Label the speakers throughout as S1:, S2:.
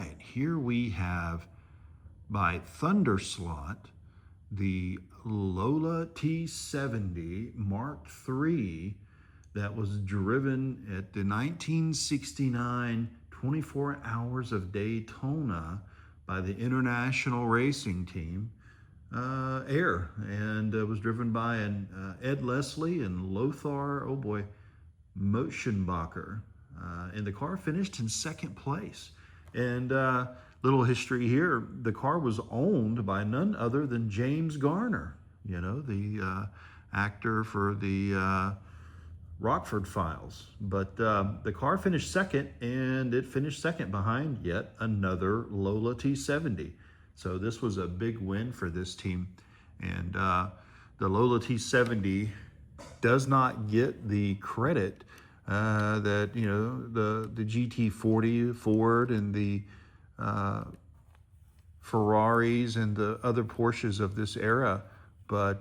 S1: right, here we have by Thunderslot the Lola T70 Mark III that was driven at the 1969 24 Hours of Daytona by the International Racing Team Air, and was driven by Ed Leslie and Lothar, oh boy, Motschenbacher. And the car finished in second place. And little history here, the car was owned by none other than James Garner, you know, the actor for the Rockford Files. But the car finished second, and it finished second behind yet another Lola T70. So this was a big win for this team. And the Lola T70 does not get the credit that, you know, the GT40 Ford and the Ferraris and the other Porsches of this era. But,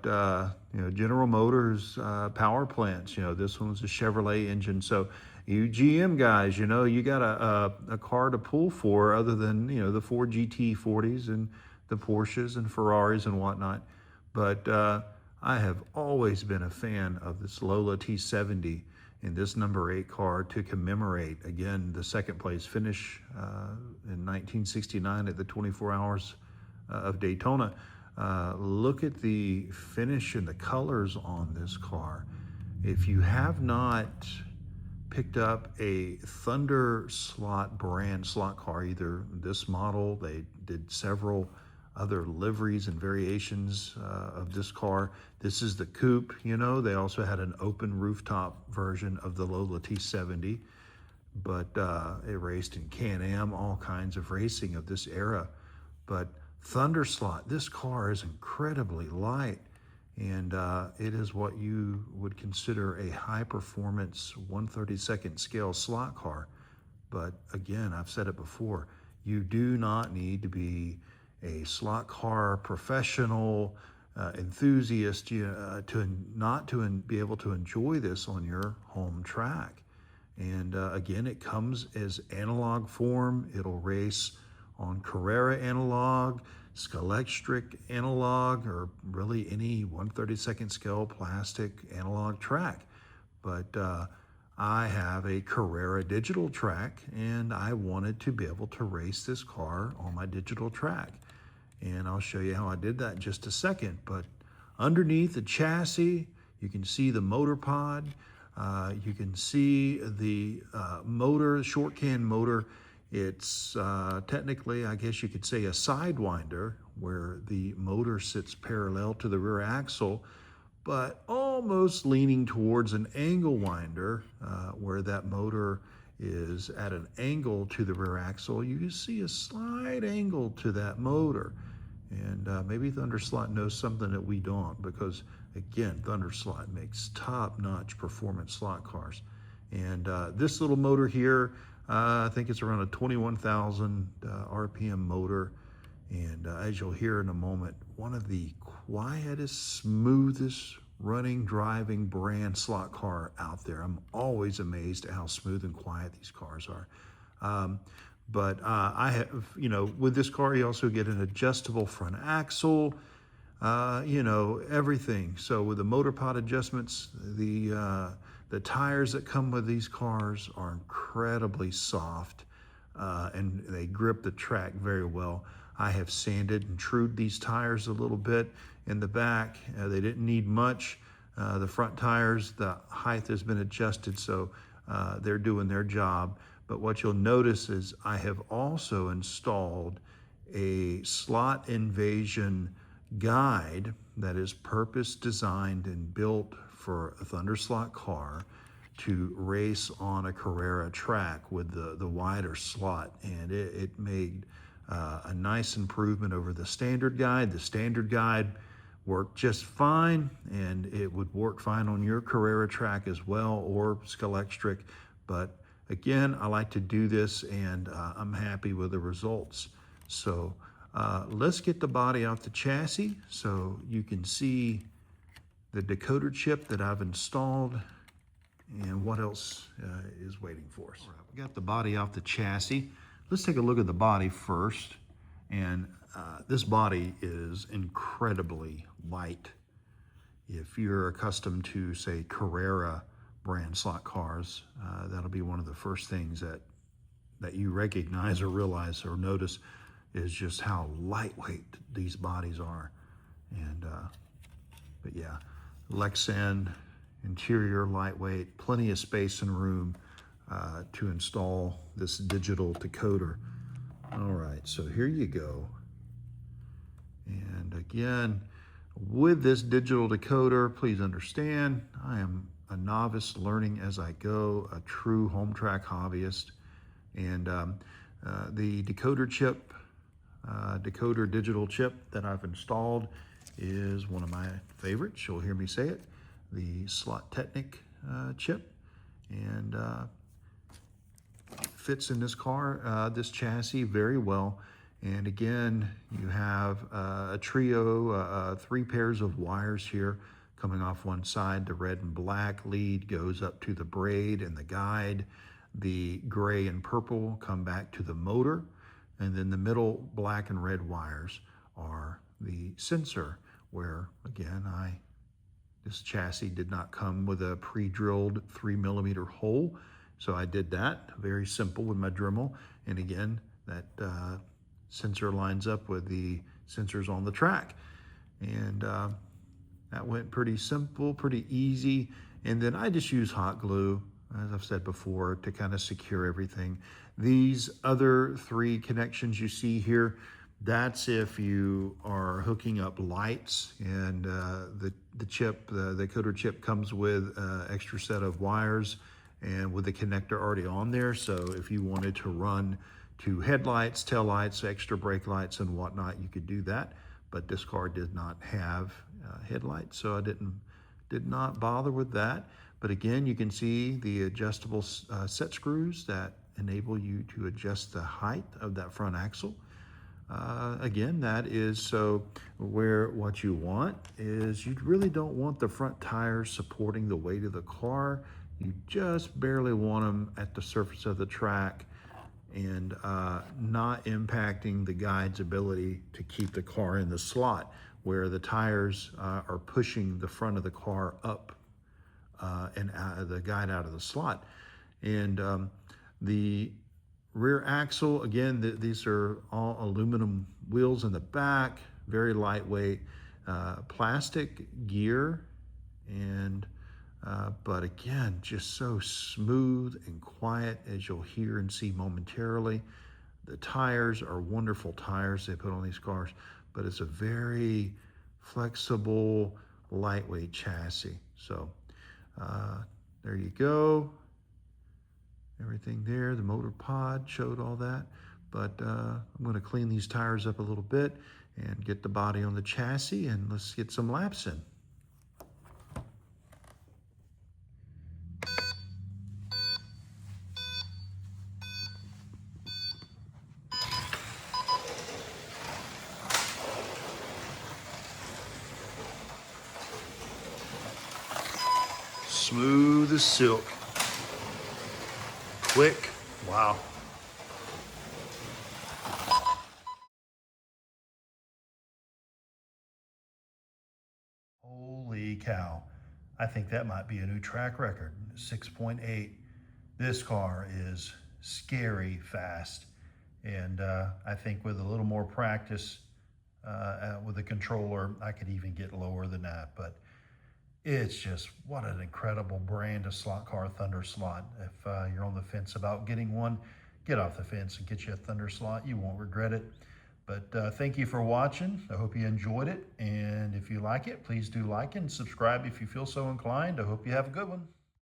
S1: you know, General Motors power plants, you know, this one was a Chevrolet engine. So you GM guys, you know, you got a car to pull for other than, you know, the Ford GT40s and the Porsches and Ferraris and whatnot. But I have always been a fan of this Lola T70 in this number 8 car to commemorate, again, the second place finish in 1969 at the 24 Hours of Daytona. Look at the finish and the colors on this car. If you have not picked up a Thunderslot brand slot car, either this model, they did several other liveries and variations of this car. This is the coupe, you know. They also had an open rooftop version of the Lola T70, but it raced in Can-Am, all kinds of racing of this era. But Thunderslot, this car is incredibly light, and it is what you would consider a high-performance 1/32 scale slot car. But again, I've said it before, you do not need to be a slot car professional enthusiast to be able to enjoy this on your home track. And again, it comes as analog form. It'll race on Carrera analog, Slottecknic analog, or really any 1/32 scale plastic analog track. But I have a Carrera Digital track, and I wanted to be able to race this car on my digital track. And I'll show you how I did that in just a second. But underneath the chassis, you can see the motor pod. You can see the motor, short can motor. It's technically, I guess you could say, a sidewinder where the motor sits parallel to the rear axle, but almost leaning towards an angle winder where that motor is at an angle to the rear axle. You can see a slight angle to that motor. And maybe Thunderslot knows something that we don't, because again, Thunderslot makes top-notch performance slot cars. And this little motor here, I think it's around a 21,000 RPM motor. And as you'll hear in a moment, one of the quietest, smoothest running, driving brand slot car out there. I'm always amazed at how smooth and quiet these cars are. But I have, you know, with this car, you also get an adjustable front axle, you know, everything. So with the motor pod adjustments, the tires that come with these cars are incredibly soft, and they grip the track very well. I have sanded and trued these tires a little bit in the back. They didn't need much. The front tires, the height has been adjusted, so they're doing their job. But what you'll notice is I have also installed a slot invasion guide that is purpose designed and built for a Thunderslot car to race on a Carrera track with the wider slot. And it made a nice improvement over the standard guide. The standard guide worked just fine, and it would work fine on your Carrera track as well, or Slottecknic. But again, I like to do this, and I'm happy with the results. So let's get the body off the chassis so you can see the decoder chip that I've installed and what else is waiting for us. All right, we got the body off the chassis. let's take a look at the body first. And this body is incredibly light. If you're accustomed to, say, Carrera brand slot cars, that'll be one of the first things that you recognize or realize or notice is just how lightweight these bodies are. And but yeah, Lexan interior, lightweight, plenty of space and room to install this digital decoder. All right, so here you go. And again, with this digital decoder, please understand, I am a novice learning as I go, a true home track hobbyist. And the decoder chip, decoder digital chip that I've installed is one of my favorites. You'll hear me say it, the Slottecknic chip. And fits in this car, this chassis very well. And again, you have a trio, 3 pairs of wires here coming off one side. The red and black lead goes up to the braid and the guide. The gray and purple come back to the motor. And then the middle black and red wires are the sensor, where again, this chassis did not come with a pre-drilled 3mm hole. So I did that, very simple with my Dremel. And again, that sensor lines up with the sensors on the track. And that went pretty simple, pretty easy. And then I just use hot glue, as I've said before, to kind of secure everything. These other 3 connections you see here, that's if you are hooking up lights, and the decoder chip comes with an extra set of wires and with the connector already on there. So if you wanted to run to headlights, tail lights, extra brake lights and whatnot, you could do that. But this car did not have headlights, so I did not bother with that. But again, you can see the adjustable set screws that enable you to adjust the height of that front axle. Again, that is so where what you want is you really don't want the front tires supporting the weight of the car. You just barely want them at the surface of the track and not impacting the guide's ability to keep the car in the slot, where the tires are pushing the front of the car up and the guide out of the slot. And the rear axle, again, these are all aluminum wheels in the back, very lightweight, plastic gear, and but again, just so smooth and quiet, as you'll hear and see momentarily. The tires are wonderful tires they put on these cars, but it's a very flexible, lightweight chassis. So there you go. Everything there, the motor pod showed all that. But I'm going to clean these tires up a little bit and get the body on the chassis, and let's get some laps in. Smooth as silk. Quick. Wow. Holy cow. I think that might be a new track record. 6.8. This car is scary fast. And I think with a little more practice with the controller, I could even get lower than that. But it's just, what an incredible brand of slot car, Thunderslot. If you're on the fence about getting one, get off the fence and get you a Thunderslot. You won't regret it. But thank you for watching. I hope you enjoyed it. And if you like it, please do like it and subscribe if you feel so inclined. I hope you have a good one.